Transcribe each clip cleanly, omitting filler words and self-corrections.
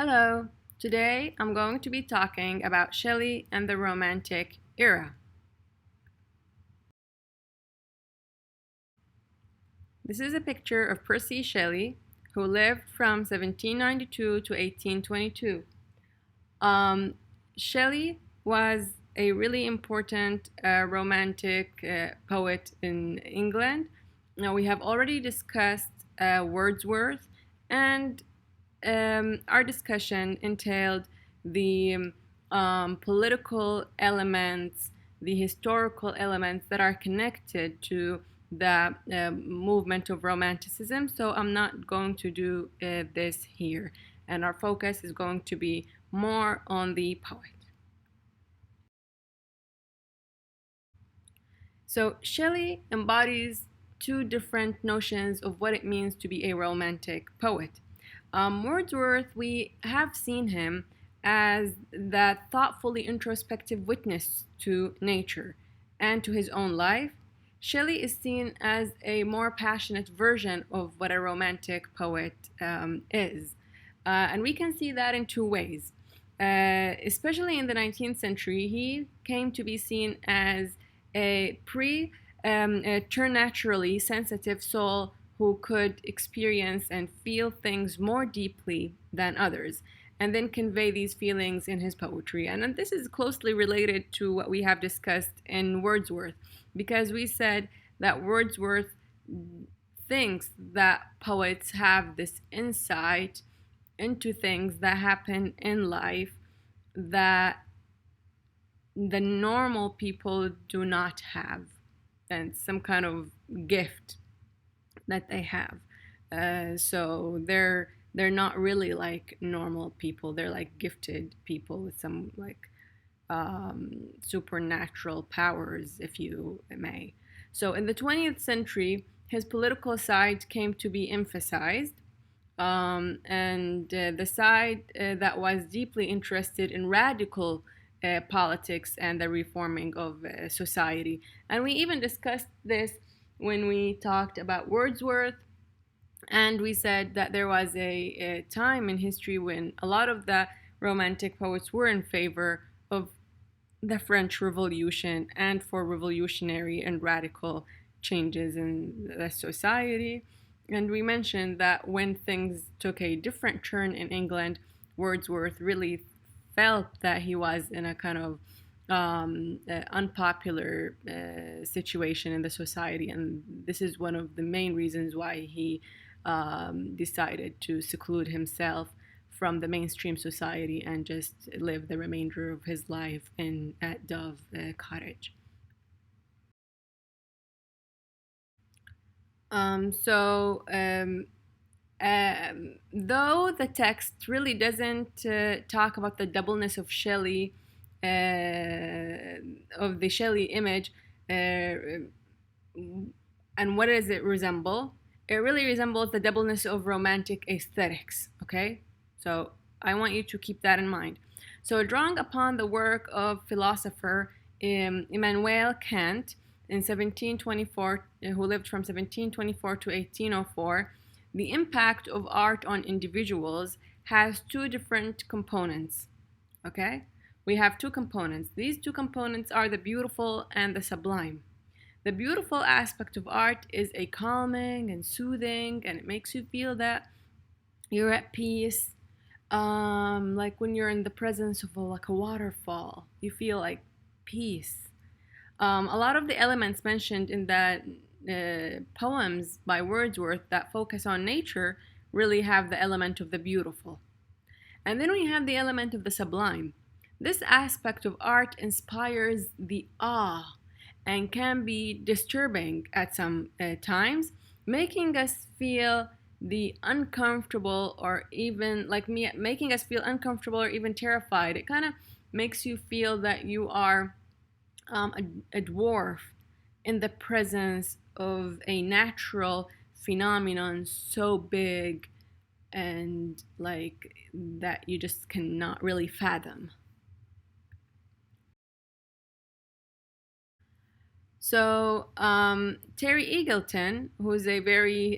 Hello, today I'm going to be talking about Shelley and the Romantic era. This is a picture of Percy Shelley, who lived from 1792 to 1822. Shelley was a really important romantic poet in England. Now, we have already discussed Wordsworth, and our discussion entailed the political elements, the historical elements that are connected to the movement of Romanticism. So I'm not going to do this here, and our focus is going to be more on the poet. So Shelley embodies two different notions of what it means to be a romantic poet. Wordsworth, we have seen him as that thoughtfully introspective witness to nature and to his own life. Shelley is seen as a more passionate version of what a romantic poet is. And we can see that in two ways. Especially in the 19th century, he came to be seen as a preternaturally sensitive soul who could experience and feel things more deeply than others, and then convey these feelings in his poetry. And this is closely related to what we have discussed in Wordsworth, because we said that Wordsworth thinks that poets have this insight into things that happen in life that the normal people do not have, and some kind of gift that they have. So they're not really like normal people. They're like gifted people with some like supernatural powers, if you may. So in the 20th century, his political side came to be emphasized. And the side that was deeply interested in radical politics and the reforming of society. And we even discussed this when we talked about Wordsworth, and we said that there was a time in history when a lot of the romantic poets were in favor of the French Revolution and for revolutionary and radical changes in the society. And we mentioned that when things took a different turn in England, Wordsworth really felt that he was in a kind of unpopular situation in the society, and this is one of the main reasons why he decided to seclude himself from the mainstream society and just live the remainder of his life at Dove Cottage. Though the text really doesn't talk about the doubleness of Shelley, of the Shelley image, and what does it resemble? It really resembles the doubleness of romantic aesthetics, okay? So I want you to keep that in mind. So drawing upon the work of philosopher Immanuel Kant in 1724, who lived from 1724 to 1804, the impact of art on individuals has two different components, okay? We have two components. These two components are the beautiful and the sublime. The beautiful aspect of art is a calming and soothing, and it makes you feel that you're at peace. Like when you're in the presence of like a waterfall, you feel like peace. A lot of the elements mentioned in the poems by Wordsworth that focus on nature really have the element of the beautiful. And then we have the element of the sublime. This aspect of art inspires the awe and can be disturbing at some times, making us feel the uncomfortable, or even like me, making us feel uncomfortable or even terrified. It kind of makes you feel that you are a dwarf in the presence of a natural phenomenon so big and like that you just cannot really fathom. So Terry Eagleton, who's a very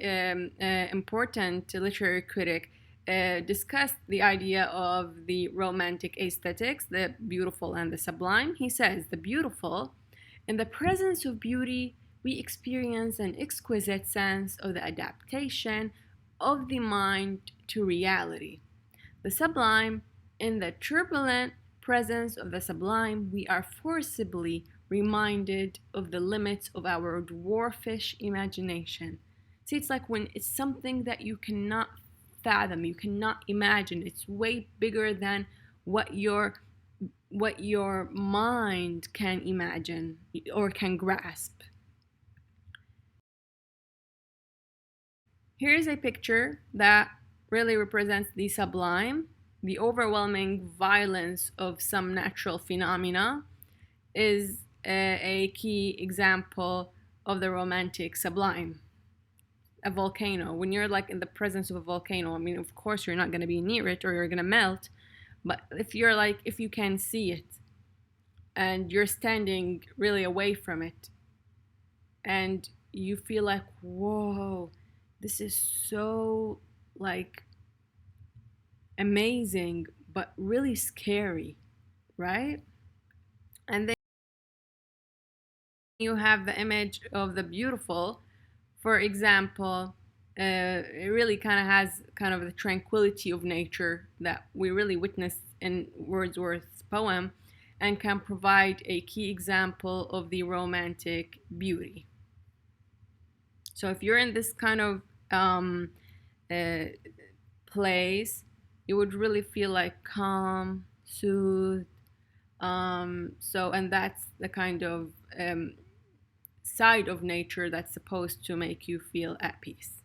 important literary critic, discussed the idea of the romantic aesthetics, the beautiful and the sublime. He says, the beautiful, in the presence of beauty, we experience an exquisite sense of the adaptation of the mind to reality. The sublime, in the turbulent presence of the sublime, we are forcibly reminded of the limits of our dwarfish imagination. See, it's like when it's something that you cannot fathom, you cannot imagine. It's way bigger than what your mind can imagine or can grasp. Here's a picture that really represents the sublime. The overwhelming violence of some natural phenomena is a key example of the romantic sublime. A volcano. When you're like in the presence of a volcano, I mean, of course you're not going to be near it or you're going to melt, but if you can see it and you're standing really away from it and you feel like, whoa, this is so like amazing but really scary, right? And then you have the image of the beautiful. For example, it really kind of has kind of the tranquility of nature that we really witness in Wordsworth's poem and can provide a key example of the romantic beauty. So if you're in this kind of place, you would really feel like calm, soothed. And that's the kind of side of nature that's supposed to make you feel at peace.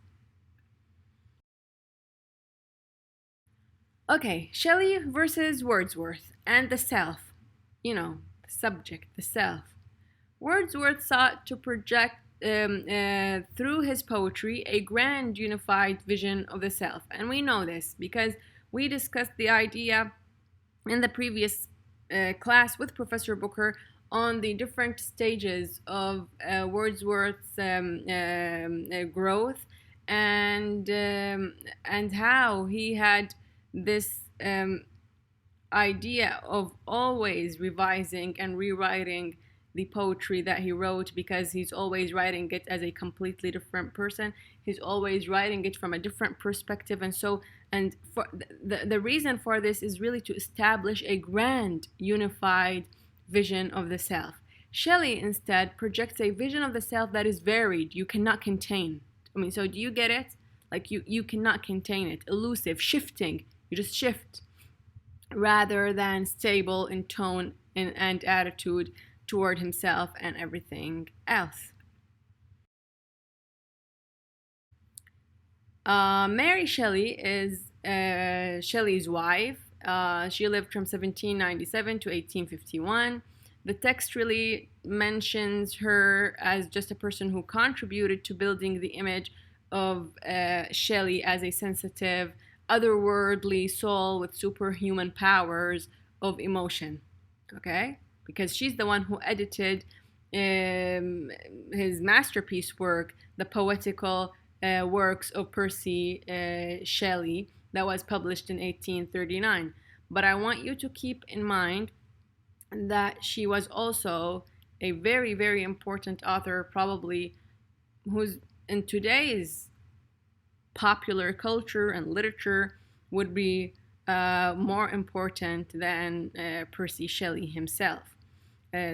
Okay, Shelley versus Wordsworth and the self. You know, the subject, the self. Wordsworth sought to project through his poetry a grand unified vision of the self. And we know this because we discussed the idea in the previous class with Professor Booker on the different stages of Wordsworth's growth and how he had this idea of always revising and rewriting the poetry that he wrote, because he's always writing it as a completely different person. He's always writing it from a different perspective, and for the reason for this is really to establish a grand unified vision of the self. Shelley instead projects a vision of the self that is varied, you cannot contain. I mean, so do you get it? Like you cannot contain it, elusive, shifting, you just shift, rather than stable in tone and attitude toward himself and everything else. Mary Shelley is Shelley's wife. She lived from 1797 to 1851. The text really mentions her as just a person who contributed to building the image of Shelley as a sensitive, otherworldly soul with superhuman powers of emotion. Okay? Because she's the one who edited his masterpiece work, the poetical works of Percy Shelley, that was published in 1839. But I want you to keep in mind that she was also a very, very important author, probably who's in today's popular culture and literature would be more important than Percy Shelley himself.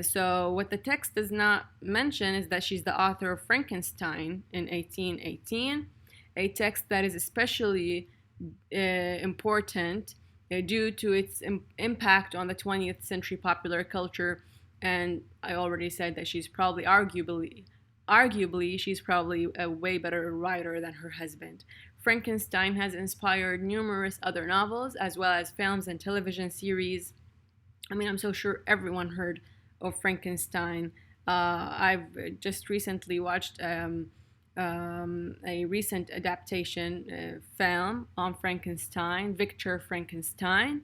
So what the text does not mention is that she's the author of Frankenstein in 1818, a text that is especially important due to its impact on the 20th century popular culture. And I already said that she's probably arguably she's probably a way better writer than her husband. Frankenstein has inspired numerous other novels as well as films and television series. I mean, I'm so sure everyone heard of Frankenstein. I've just recently watched a recent adaptation film on Frankenstein, Victor Frankenstein.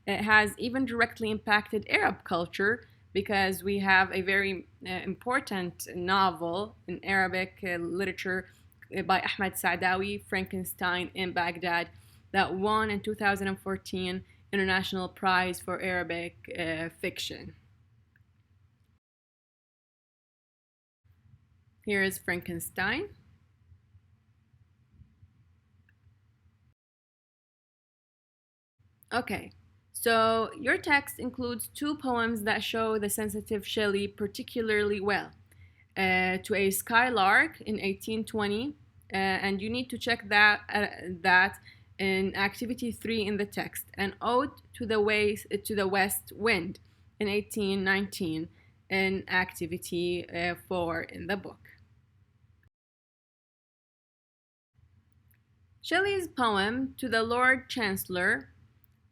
It has even directly impacted Arab culture because we have a very important novel in Arabic literature by Ahmad Sa'dawi, Frankenstein in Baghdad, that won in 2014 International Prize for Arabic Fiction. Here is Frankenstein. Okay, so your text includes two poems that show the sensitive Shelley particularly well. To a Skylark in 1820, and you need to check that in activity 3 in the text. An Ode to the West Wind in 1819 in activity 4 in the book. Shelley's poem to the Lord Chancellor.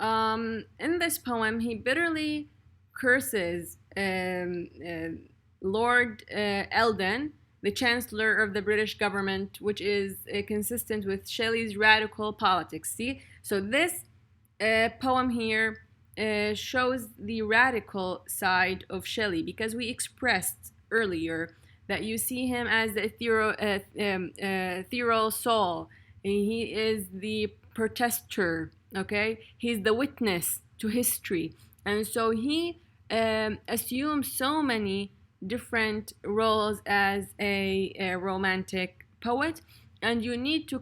In this poem, he bitterly curses Lord Eldon, the Chancellor of the British government, which is consistent with Shelley's radical politics. See, so this poem here shows the radical side of Shelley, because we expressed earlier that you see him as the ethereal soul. He is the protester, okay? He's the witness to history. And so he assumes so many different roles as a romantic poet, and you need to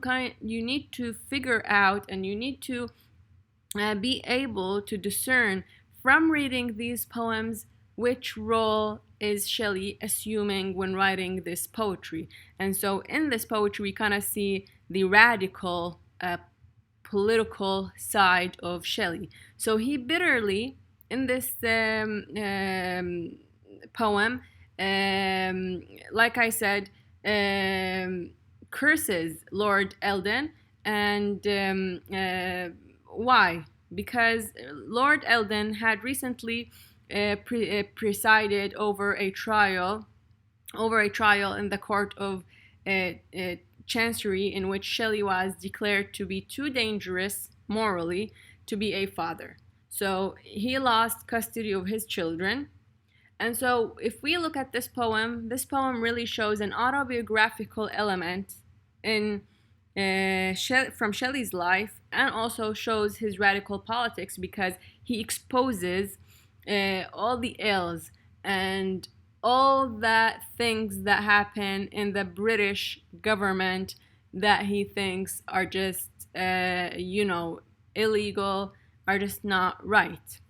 figure out, and you need to be able to discern from reading these poems which role is Shelley assuming when writing this poetry. And so in this poetry we kind of see the radical political side of Shelley. So he bitterly, in this poem, like I said, curses Lord Eldon. And why? Because Lord Eldon had recently presided over a trial in the court of Chancery, in which Shelley was declared to be too dangerous morally to be a father. So he lost custody of his children. And so if we look at this poem really shows an autobiographical element in from Shelley's life, and also shows his radical politics, because he exposes all the ills and all the things that happen in the British government that he thinks are just, illegal, are just not right.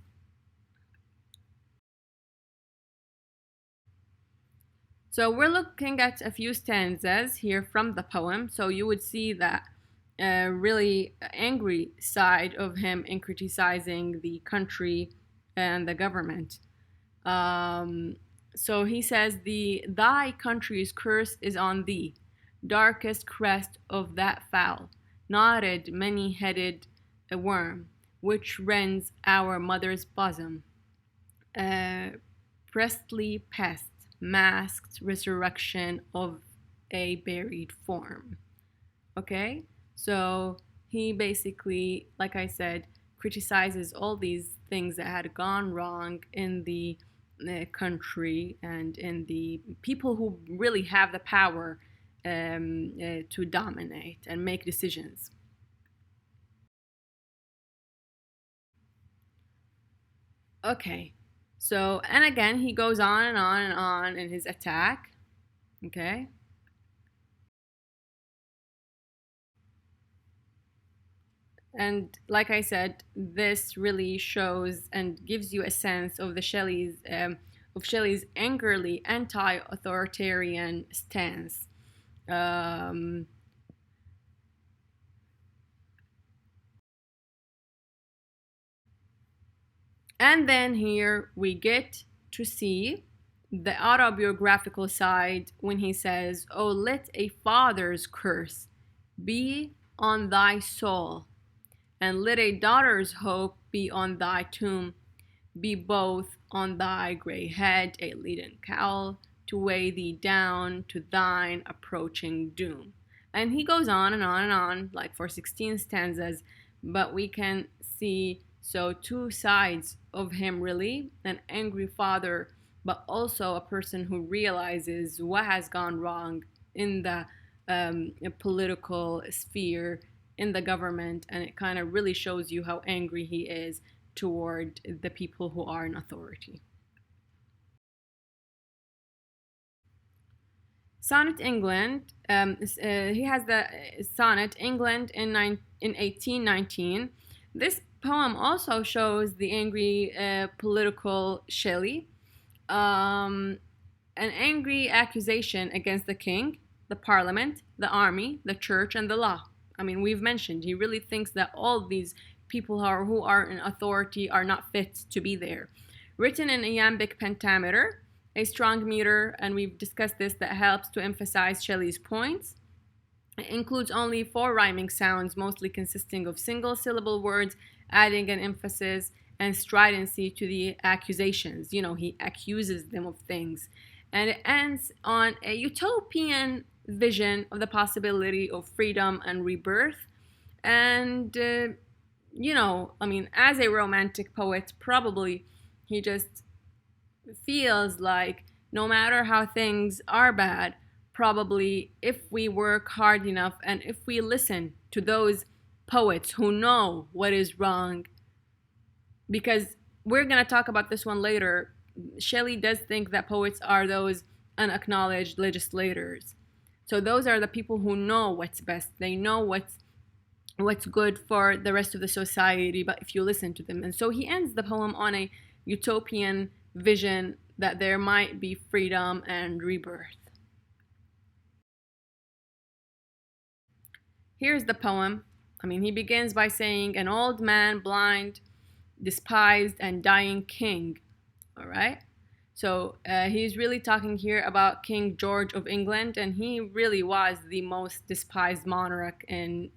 So we're looking at a few stanzas here from the poem, so you would see that really angry side of him in criticizing the country and the government. So he says, thy country's curse is on thee, darkest crest of that foul, knotted, many-headed worm, which rends our mother's bosom. Priestly pest, masked resurrection of a buried form. Okay, so he basically, like I said, criticizes all these things that had gone wrong in the country and in the people who really have the power to dominate and make decisions. Okay, so, and again, he goes on and on and on in his attack. Okay. And like I said, this really shows and gives you a sense of the Shelley's angrily anti-authoritarian stance. And then here we get to see the autobiographical side when he says, "Oh, let a father's curse be on thy soul, and let a daughter's hope be on thy tomb, be both on thy grey head a leaden cowl, to weigh thee down to thine approaching doom." And he goes on and on and on, like for 16 stanzas, but we can see two sides of him, really, an angry father, but also a person who realizes what has gone wrong in the political sphere in the government, and it kind of really shows you how angry he is toward the people who are in authority. Sonnet England, he has the sonnet England in 1819. This poem also shows the angry political Shelley, an angry accusation against the king, the parliament, the army, the church, and the law. I mean, we've mentioned he really thinks that all these people who are in authority are not fit to be there. Written in iambic pentameter, a strong meter, and we've discussed this, that helps to emphasize Shelley's points. It includes only 4 rhyming sounds, mostly consisting of single-syllable words, adding an emphasis and stridency to the accusations. You know, he accuses them of things. And it ends on a utopian vision of the possibility of freedom and rebirth. And, you know, I mean, as a romantic poet, probably he just feels like no matter how things are bad, probably if we work hard enough and if we listen to those poets who know what is wrong, because we're going to talk about this one later, Shelley does think that poets are those unacknowledged legislators. So those are the people who know what's best. They know what's good for the rest of the society, but if you listen to them. And so he ends the poem on a utopian vision that there might be freedom and rebirth. Here's the poem. I mean, he begins by saying, an old man, blind, despised, and dying king. All right? So he's really talking here about King George of England, and he really was the most despised monarch in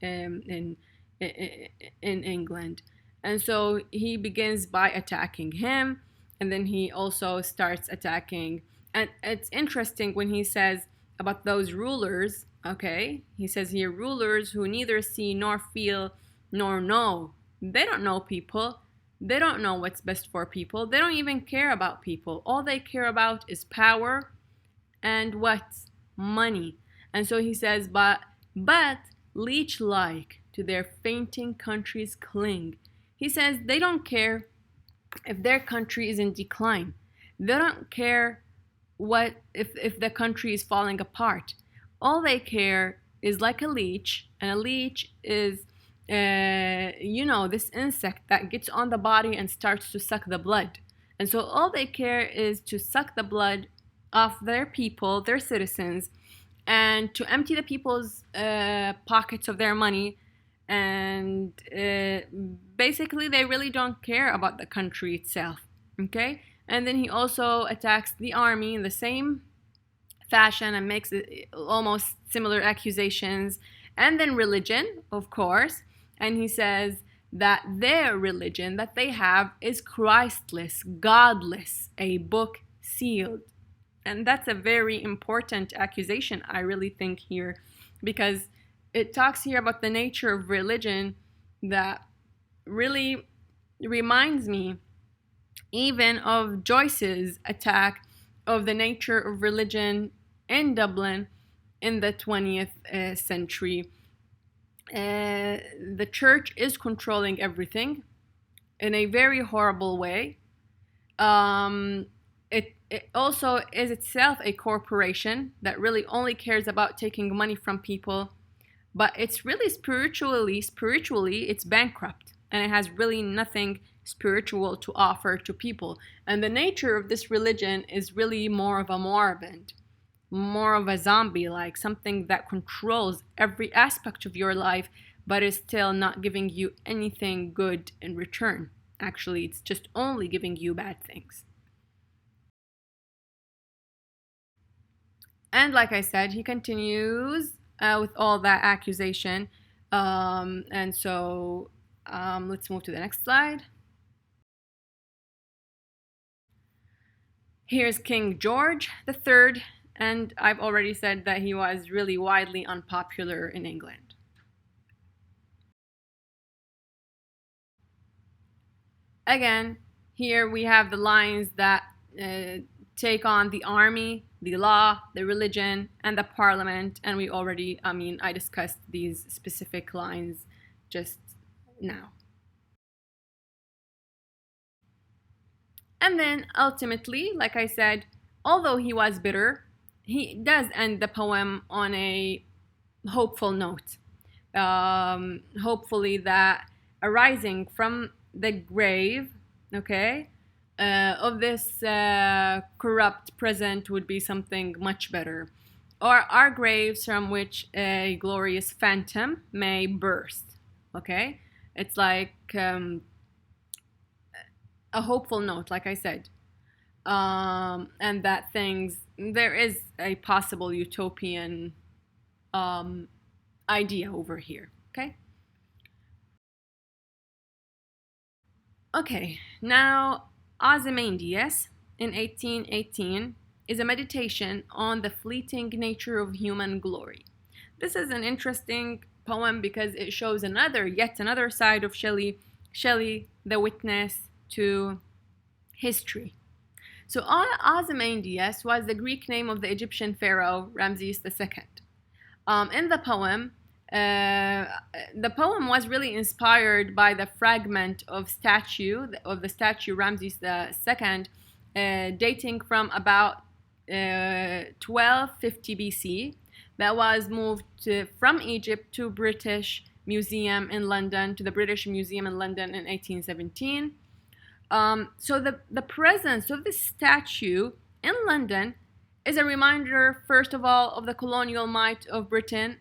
England. And so he begins by attacking him, and then he also starts attacking. And it's interesting when he says about those rulers, okay? He says here, rulers who neither see nor feel nor know. They don't know people. They don't know what's best for people. They don't even care about people. All they care about is power and what? Money. And so he says, but leech-like to their fainting countries cling. He says they don't care if their country is in decline. They don't care what if the country is falling apart. All they care is like a leech, and a leech is you know, this insect that gets on the body and starts to suck the blood. And so all they care is to suck the blood off their people, their citizens, and to empty the people's pockets of their money. And basically they really don't care about the country itself, okay? And then he also attacks the army in the same fashion and makes almost similar accusations. And then religion, of course. And he says that their religion that they have is Christless, godless, a book sealed. And that's a very important accusation, I really think, here, because it talks here about the nature of religion that really reminds me even of Joyce's attack of the nature of religion in Dublin in the 20th century. The church is controlling everything in a very horrible way. It also is itself a corporation that really only cares about taking money from people, but it's really spiritually it's bankrupt, and it has really nothing spiritual to offer to people. And the nature of this religion is really more of a moribund, more of a zombie, like something that controls every aspect of your life, but is still not giving you anything good in return. Actually, it's just only giving you bad things. And like I said, he continues with all that accusation. And so let's move to the next slide. Here's King George III. And I've already said that he was really widely unpopular in England. Again, here we have the lines that take on the army, the law, the religion, and the parliament. And we already, I discussed these specific lines just now. And then ultimately, like I said, although he was bitter, he does end the poem on a hopeful note. Hopefully that arising from the grave, okay, of this corrupt present would be something much better, or our graves from which a glorious phantom may burst. Okay, it's like a hopeful note, like I said, and that there is a possible utopian idea over here. Okay, now Ozymandias in 1818 is a meditation on the fleeting nature of human glory. This is an interesting poem because it shows yet another side of Shelley, the witness to history. So Ozymandias was the Greek name of the Egyptian pharaoh Ramses II. In the poem was really inspired by the fragment of the statue Ramses II, dating from about 1250 BC, that was moved from Egypt to the British Museum in London in 1817. So the presence of this statue in London is a reminder, first of all, of the colonial might of Britain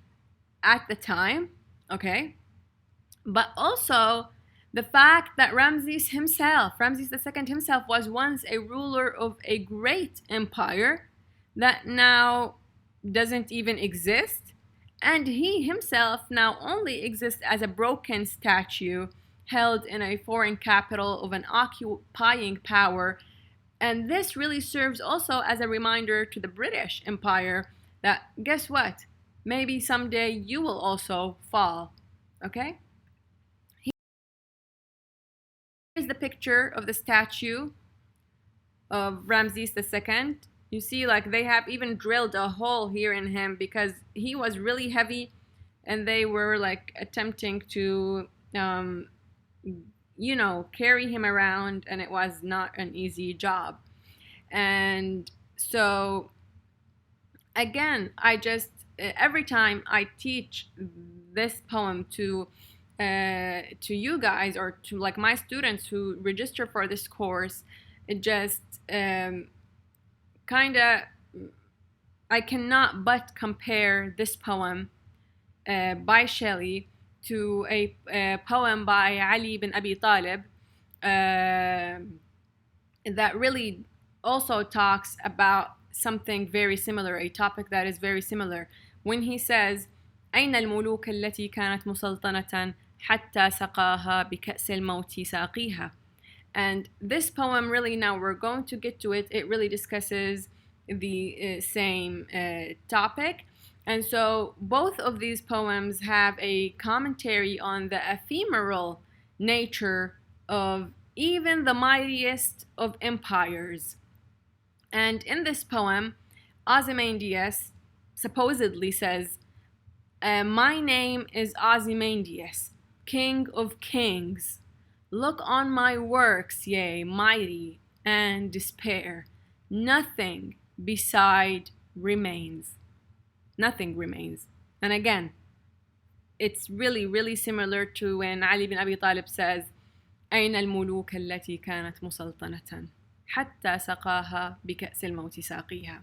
at the time, okay? But also the fact that Ramses II himself was once a ruler of a great empire that now doesn't even exist, and he himself now only exists as a broken statue held in a foreign capital of an occupying power. And this really serves also as a reminder to the British Empire that, guess what? Maybe someday you will also fall, okay? Here's the picture of the statue of Ramses II. You see, like, they have even drilled a hole here in him because he was really heavy, and they were like attempting to carry him around, and it was not an easy job. And so again, every time I teach this poem to you guys, or to like my students who register for this course, it just I cannot but compare this poem by Shelley to a poem by Ali bin Abi Talib that really also talks about something very similar, a topic that is very similar, when he says أين الملوك التي كانت مسلطنة حتى سقاها بكأس الموت ساقيها. And this poem, really, now we're going to get to it, it really discusses the same topic. And so both of these poems have a commentary on the ephemeral nature of even the mightiest of empires. And in this poem, Ozymandias supposedly says, my name is Ozymandias, King of Kings. Look on my works, yea, mighty, and despair. Nothing beside remains. Nothing remains. And again, it's really, really similar to when Ali bin Abi Talib says, أين الملوك التي كانت مسلطنة حتى سقاها بكأس الموت ساقيها.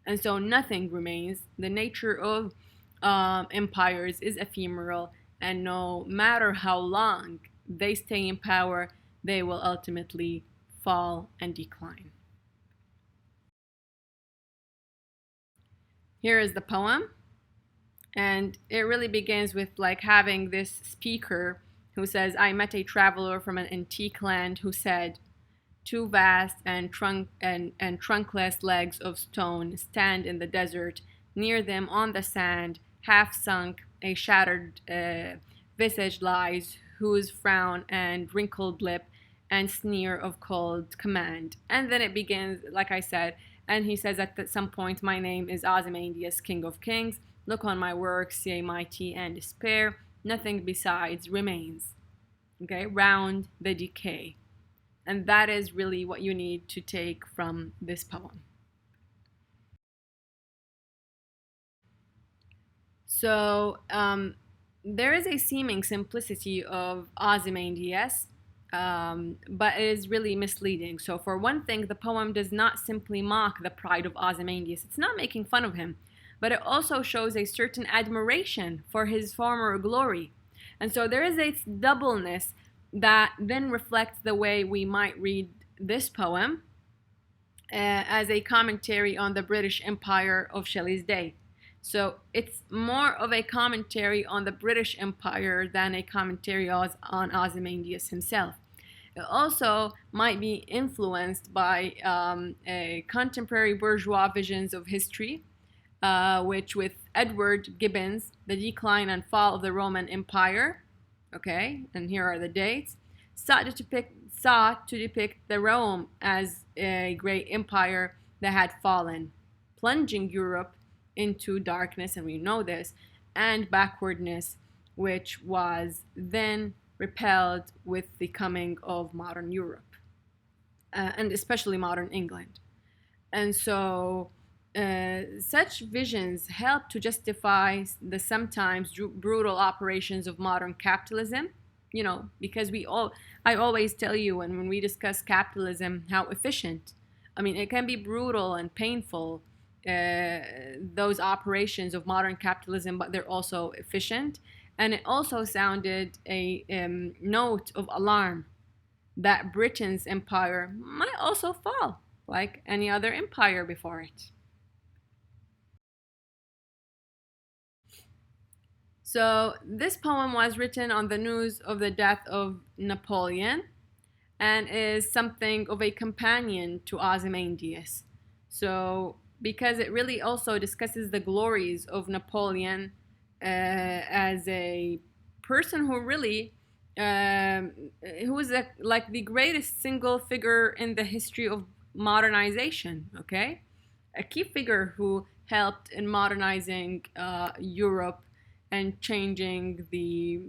And so nothing remains. The nature of empires is ephemeral, and no matter how long they stay in power, they will ultimately fall and decline. Here is the poem, and it really begins with like having this speaker who says, I met a traveler from an antique land who said, two vast and trunkless legs of stone stand in the desert. Near them on the sand, half sunk, a shattered visage lies, whose frown and wrinkled lip and sneer of cold command. And then it begins, like I said, and he says at some point, my name is Ozymandias, King of Kings. Look on my works, yea, mighty, and despair. nothing besides remains, okay, round the decay. And that is really what you need to take from this poem. So there is a seeming simplicity of Ozymandias, but it is really misleading. So for one thing, the poem does not simply mock the pride of Ozymandias. It's not making fun of him, but it also shows a certain admiration for his former glory. And so there is a doubleness that then reflects the way we might read this poem as a commentary on the British Empire of Shelley's day. So it's more of a commentary on the British Empire than a commentary on Ozymandias himself. It also might be influenced by contemporary bourgeois visions of history, which with Edward Gibbon's The Decline and Fall of the Roman Empire, okay, and here are the dates, sought to depict the Rome as a great empire that had fallen, plunging Europe into darkness, and we know this, and backwardness, which was then repelled with the coming of modern Europe, and especially modern England. And so such visions help to justify the sometimes brutal operations of modern capitalism, you know, because I always tell you when we discuss capitalism how efficient, I mean, it can be brutal and painful, those operations of modern capitalism, but they're also efficient. And it also sounded a note of alarm that Britain's empire might also fall like any other empire before it. So this poem was written on the news of the death of Napoleon and is something of a companion to Ozymandias. So because it really also discusses the glories of Napoleon as a person who really who was like the greatest single figure in the history of modernization, okay? A key figure who helped in modernizing Europe and changing the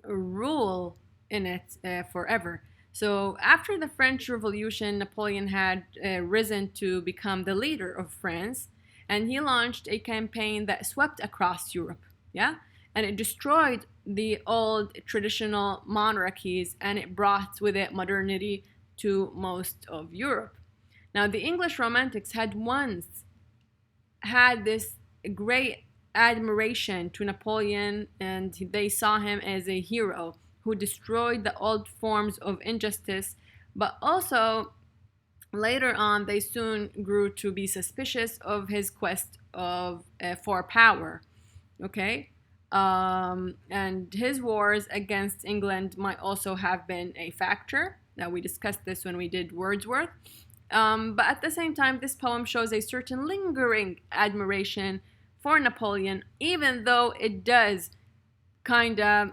rule in it forever. So after the French Revolution, Napoleon had risen to become the leader of France, and he launched a campaign that swept across Europe, yeah? And it destroyed the old traditional monarchies, and it brought with it modernity to most of Europe. Now, the English Romantics had once had this great admiration to Napoleon, and they saw him as a hero who destroyed the old forms of injustice, but also later on they soon grew to be suspicious of his quest for power, okay? And his wars against England might also have been a factor. Now, we discussed this when we did Wordsworth. But at the same time, this poem shows a certain lingering admiration for Napoleon, even though it does kind of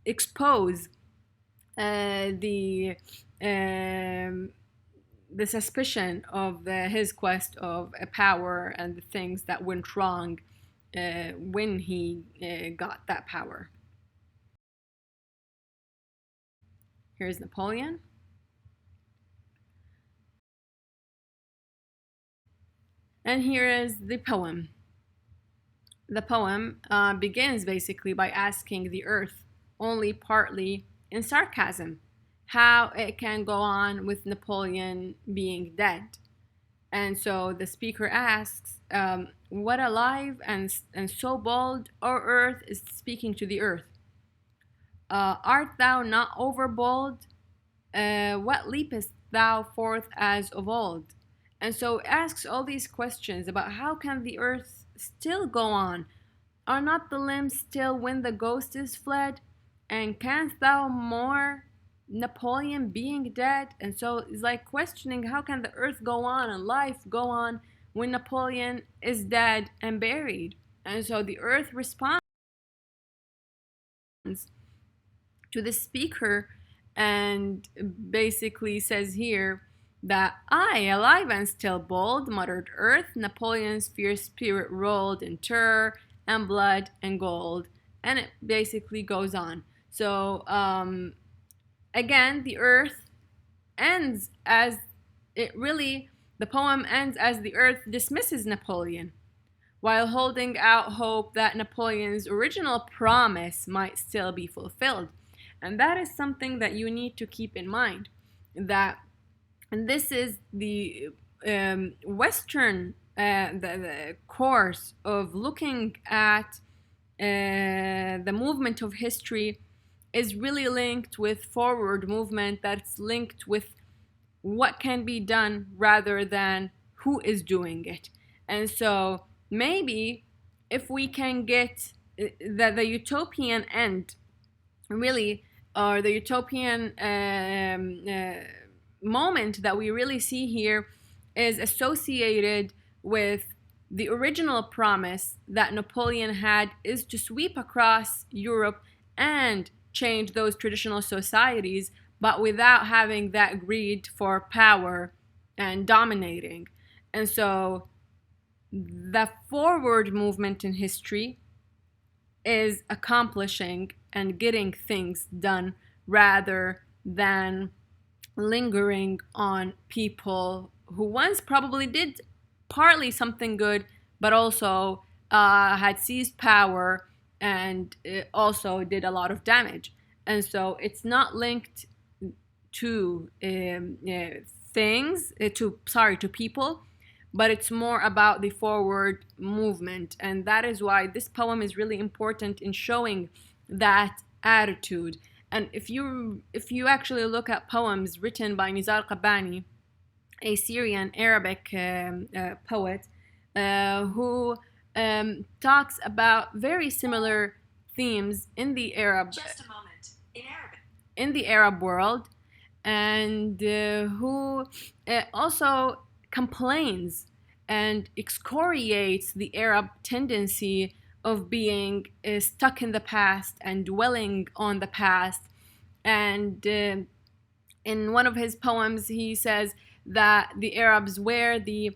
expose the suspicion of his quest of power and the things that went wrong when he got that power. Here's Napoleon. And here is the poem. The poem begins basically by asking the earth, only partly in sarcasm, how it can go on with Napoleon being dead. And so the speaker asks, what alive and so bold, O earth, is speaking to the earth? Art thou not overbold? What leapest thou forth as of old? And so it asks all these questions about how can the earth still go on? Are not the limbs still when the ghost is fled? And canst thou more, Napoleon being dead? And so it's like questioning how can the earth go on and life go on when Napoleon is dead and buried? And so the earth responds to the speaker and basically says here that I, alive and still bold, muttered earth, Napoleon's fierce spirit rolled in terror and blood and gold, and it basically goes on. So again, the earth ends as the poem ends as the earth dismisses Napoleon, while holding out hope that Napoleon's original promise might still be fulfilled. And that is something that you need to keep in mind, and this is the Western the course of looking at the movement of history is really linked with forward movement, that's linked with what can be done rather than who is doing it. And so maybe if we can get the utopian end, really, or the utopian moment that we really see here is associated with the original promise that Napoleon had, is to sweep across Europe and change those traditional societies, but without having that greed for power and dominating. And so the forward movement in history is accomplishing and getting things done rather than lingering on people who once probably did partly something good, but also had seized power and also did a lot of damage. And so it's not linked to to people, but it's more about the forward movement. And that is why this poem is really important in showing that attitude. And if you actually look at poems written by Nizar Qabbani, a Syrian Arabic poet who talks about very similar themes in the Arab in the Arab world, and who also complains and excoriates the Arab tendency of being stuck in the past and dwelling on the past. And in one of his poems, he says that the Arabs wear the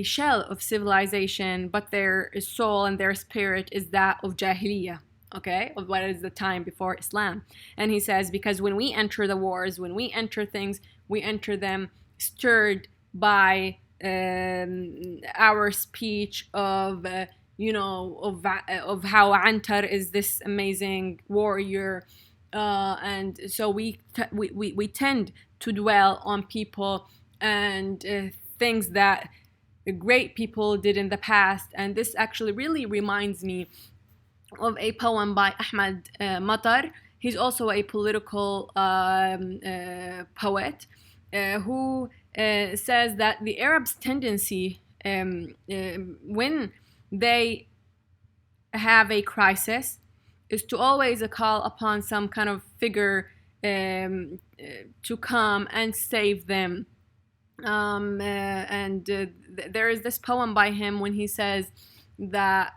shell of civilization, but their soul and their spirit is that of Jahiliyyah, okay, of what is the time before Islam. And he says, because when we enter the wars, when we enter things, we enter them stirred by our speech of of how Antar is this amazing warrior, and so we tend to dwell on people and things that great people did in the past. And this actually really reminds me of a poem by Ahmad Matar. He's also a political poet who says that the Arabs' tendency when they have a crisis is to always call upon some kind of figure to come and save them. There is this poem by him when he says that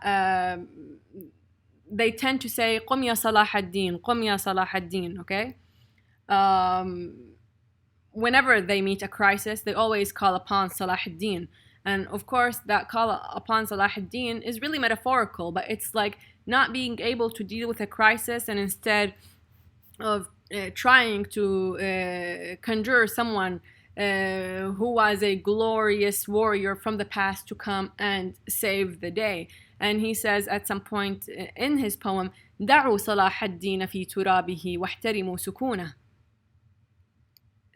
they tend to say قم يا صلاح الدين, قم يا صلاح الدين, okay? Whenever they meet a crisis, they always call upon Salah ad-Din. And of course, that call upon Salah ad-Din is really metaphorical, but it's like not being able to deal with a crisis, and instead of trying to conjure someone who was a glorious warrior from the past to come and save the day. And he says at some point in his poem, دعوا صلاح الدين في ترابه واحترموا سكونه.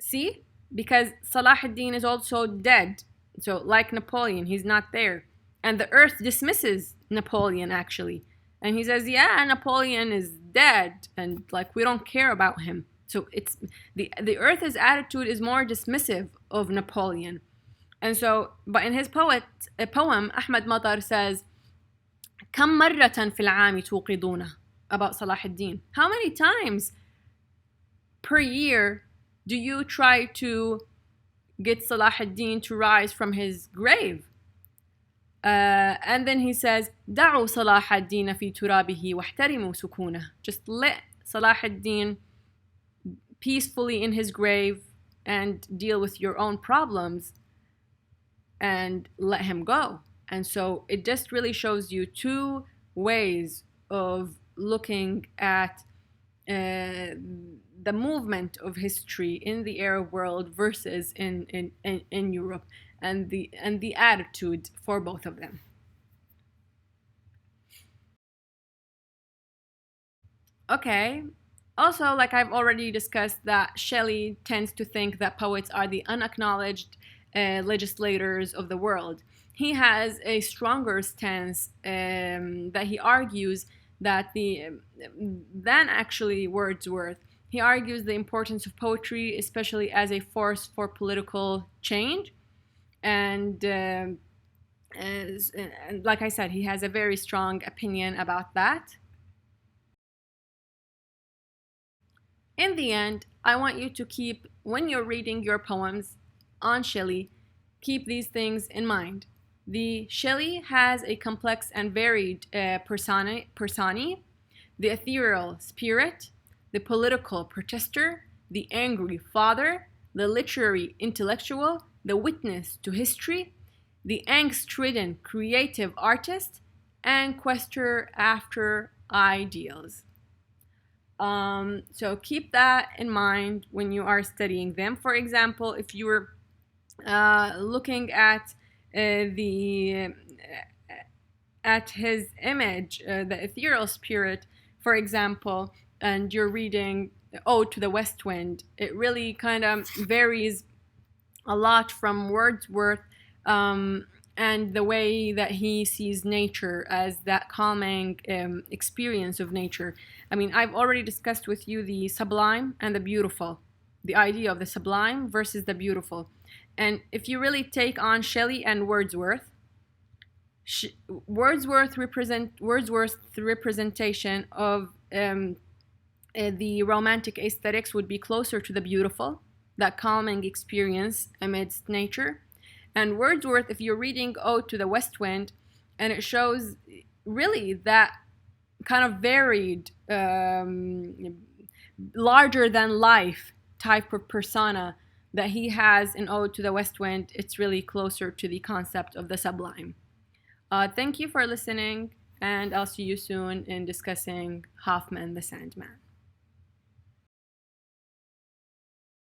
See? Because Salah ad-Din is also dead. So like Napoleon, he's not there. And the earth dismisses Napoleon actually. And he says, yeah, Napoleon is dead and like we don't care about him. So it's the earth's attitude is more dismissive of Napoleon. And so, but in his poem, Ahmad Matar says, كم مرة في العام توقظونه, about Salah ad-Din. How many times per year do you try to get Salah ad-Din to rise from his grave? And then he says, دعوا صلاح الدين في ترابه واحترموا سكونه. Just let Salah ad-Din peacefully in his grave and deal with your own problems and let him go. And so it just really shows you two ways of looking at the movement of history in the Arab world versus in Europe, and the attitude for both of them. Okay. Also, like I've already discussed, that Shelley tends to think that poets are the unacknowledged legislators of the world. He has a stronger stance that he argues that than actually Wordsworth. He argues the importance of poetry, especially as a force for political change, and like I said, he has a very strong opinion about that. In the end, I want you to keep, when you're reading your poems on Shelley, keep these things in mind. The Shelley has a complex and varied personae, the ethereal spirit, the political protester, the angry father, the literary intellectual, the witness to history, the angst-ridden creative artist, and quester after ideals. So keep that in mind when you are studying them. For example, if you were looking at his image, the ethereal spirit, for example, and you're reading Ode to the West Wind, it really kind of varies a lot from Wordsworth, and the way that he sees nature as that calming experience of nature. I mean, I've already discussed with you the sublime and the beautiful, the idea of the sublime versus the beautiful. And if you really take on Shelley and Wordsworth's representation of the romantic aesthetics would be closer to the beautiful, that calming experience amidst nature. And Wordsworth, if you're reading Ode to the West Wind, and it shows really that kind of varied, larger than life type of persona that he has in Ode to the West Wind, it's really closer to the concept of the sublime. Thank you for listening, and I'll see you soon in discussing Hoffman the Sandman.